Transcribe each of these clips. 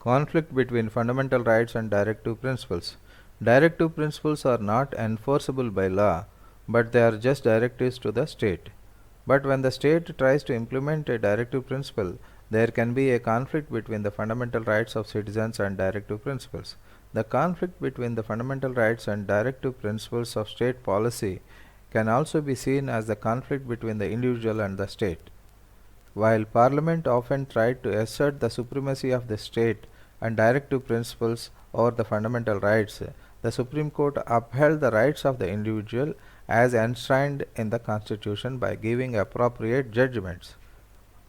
Conflict between fundamental rights and directive principles. Directive principles are not enforceable by law, but they are just directives to the state. But when the state tries to implement a directive principle, there can be a conflict between the fundamental rights of citizens and directive principles. The conflict between the fundamental rights and directive principles of state policy can also be seen as the conflict between the individual and the state. While Parliament often tried to assert the supremacy of the state and directive principles over the fundamental rights, the Supreme Court upheld the rights of the individual as enshrined in the Constitution by giving appropriate judgments.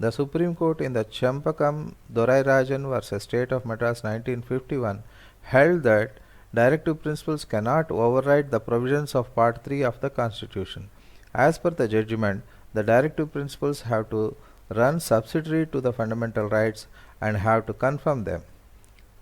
The Supreme Court in the Champakam Dorairajan vs. State of Madras 1951 held that directive principles cannot override the provisions of Part 3 of the Constitution. As per the judgment, the directive principles have to run subsidiary to the fundamental rights and have to confirm them.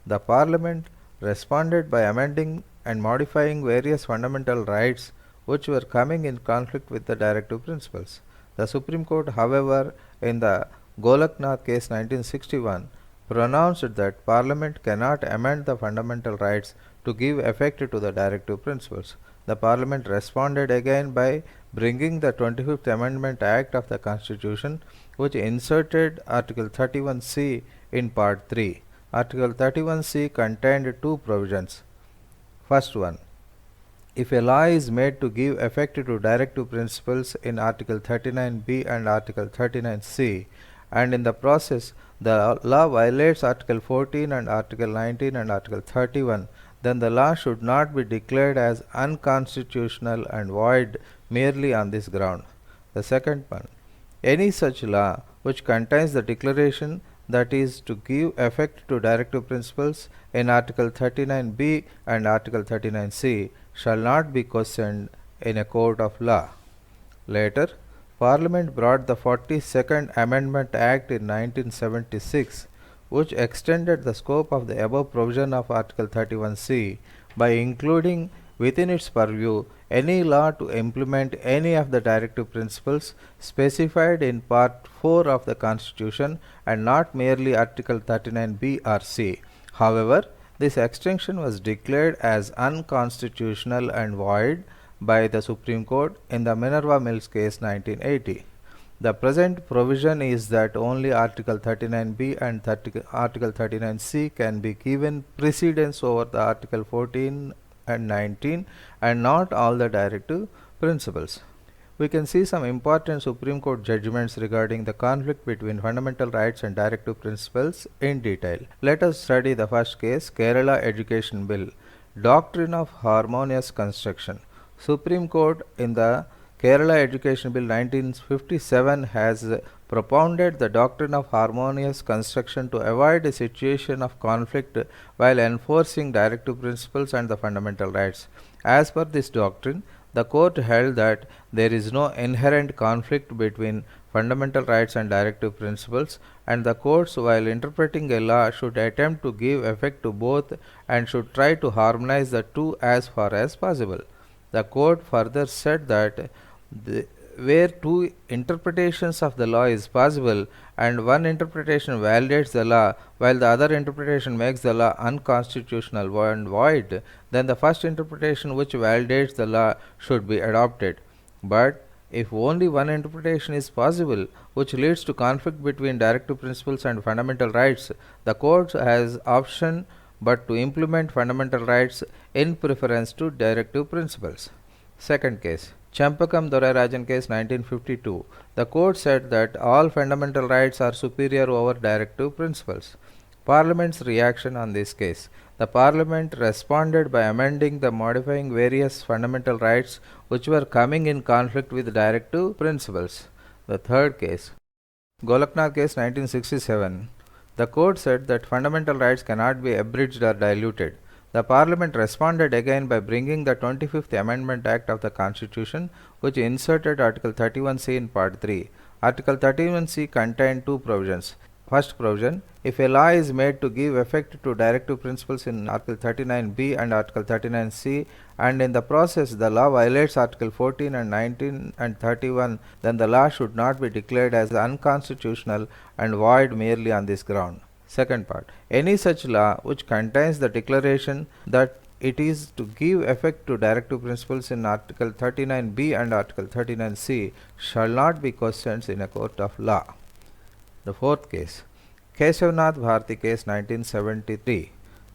The Parliament responded by amending and modifying various fundamental rights which were coming in conflict with the directive principles. The Supreme Court, however, in the Golaknath case 1961, pronounced that Parliament cannot amend the fundamental rights to give effect to the directive principles. The Parliament responded again by bringing the 25th Amendment Act of the Constitution, which inserted Article 31C in Part 3. Article 31C contained two provisions. First one, if a law is made to give effect to directive principles in Article 39B and Article 39C, and in the process the law violates Article 14 and Article 19 and Article 31, then the law should not be declared as unconstitutional and void merely on this ground. The second one, any such law which contains the declaration that is to give effect to directive principles in Article 39B and Article 39C shall not be questioned in a court of law. Later, Parliament brought the 42nd Amendment Act in 1976, which extended the scope of the above provision of Article 31C by including within its purview any law to implement any of the directive principles specified in Part 4 of the Constitution and not merely Article 39B or C. However, this extension was declared as unconstitutional and void by the Supreme Court in the Minerva Mills case 1980. The present provision is that only Article 39B and Article 39C can be given precedence over the Article 14 and 19 and not all the directive principles. We can see some important Supreme Court judgments regarding the conflict between fundamental rights and directive principles in detail. Let us study the first case, Kerala Education Bill, Doctrine of Harmonious Construction. Supreme Court in the Kerala Education Bill 1957 has propounded the doctrine of harmonious construction to avoid a situation of conflict while enforcing directive principles and the fundamental rights. As per this doctrine, the court held that there is no inherent conflict between fundamental rights and directive principles, and the courts, while interpreting a law, should attempt to give effect to both and should try to harmonize the two as far as possible. The court further said that where two interpretations of the law is possible and one interpretation validates the law while the other interpretation makes the law unconstitutional and void, then the first interpretation which validates the law should be adopted. But if only one interpretation is possible which leads to conflict between directive principles and fundamental rights, the court has option but to implement fundamental rights in preference to directive principles. Second case, Champakam Dorairajan case 1952. The court said that all fundamental rights are superior over directive principles. Parliament's reaction on this case. The Parliament responded by amending the modifying various fundamental rights which were coming in conflict with directive principles. The third case, Golaknath case 1967. The court said that fundamental rights cannot be abridged or diluted. The Parliament responded again by bringing the 25th Amendment Act of the Constitution, which inserted Article 31C in Part 3. Article 31C contained two provisions. First provision, if a law is made to give effect to directive principles in Article 39B and Article 39C, and in the process the law violates Article 14 and 19 and 31, then the law should not be declared as unconstitutional and void merely on this ground. Second part. Any such law which contains the declaration that it is to give effect to directive principles in Article 39b and Article 39c shall not be questioned in a court of law. The fourth case. Keshavnath Bharati case 1973.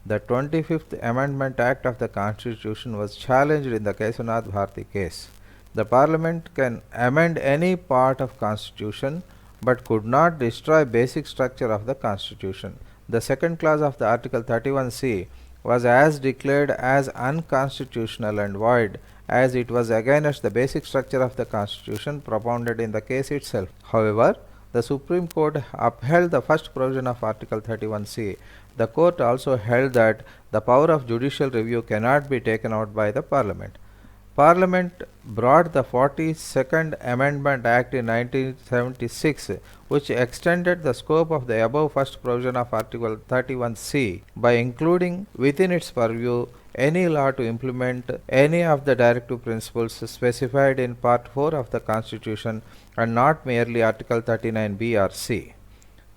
The 25th Amendment Act of the Constitution was challenged in the Keshavnath Bharati case. The Parliament can amend any part of Constitution but could not destroy basic structure of the Constitution. The second clause of the Article 31c was as declared as unconstitutional and void as it was against the basic structure of the Constitution propounded in the case itself. However, the Supreme Court upheld the first provision of Article 31c. The court also held that the power of judicial review cannot be taken out by the Parliament. Parliament brought the 42nd Amendment Act in 1976, which extended the scope of the above first provision of Article 31c by including within its purview any law to implement any of the directive principles specified in Part 4 of the Constitution and not merely Article 39b or c.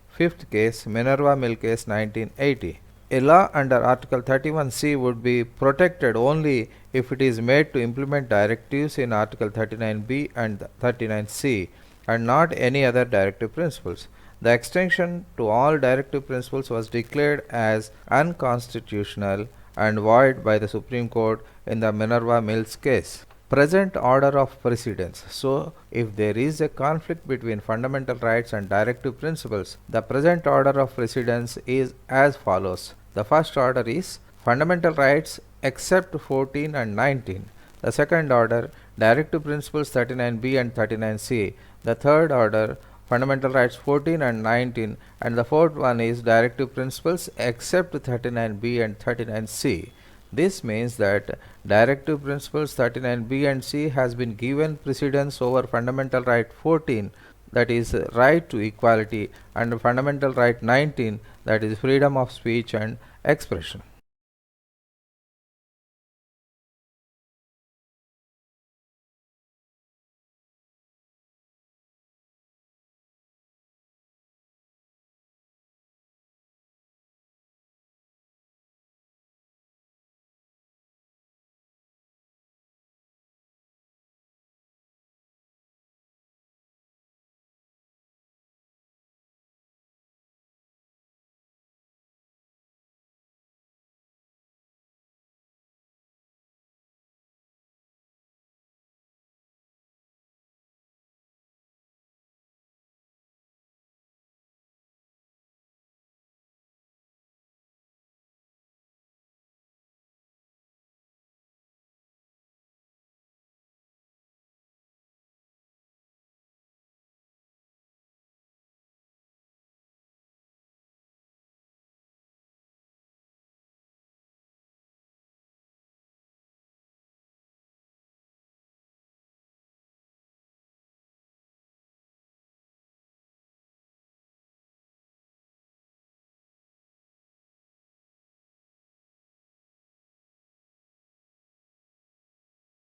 Fifth case, Minerva Mill case 1980. A law under Article 31c would be protected only if it is made to implement directives in Article 39b and 39c and not any other directive principles. The extension to all directive principles was declared as unconstitutional and void by the Supreme Court in the Minerva Mills case. Present order of precedence. So, if there is a conflict between fundamental rights and directive principles, the present order of precedence is as follows. The first order is fundamental rights except 14 and 19. The second order, directive principles 39b and 39c. The third order, fundamental rights 14 and 19. And the fourth one is directive principles except 39b and 39c. This means that directive principles 39b and c has been given precedence over fundamental right 14, that is right to equality, and fundamental right 19, that is freedom of speech and expression.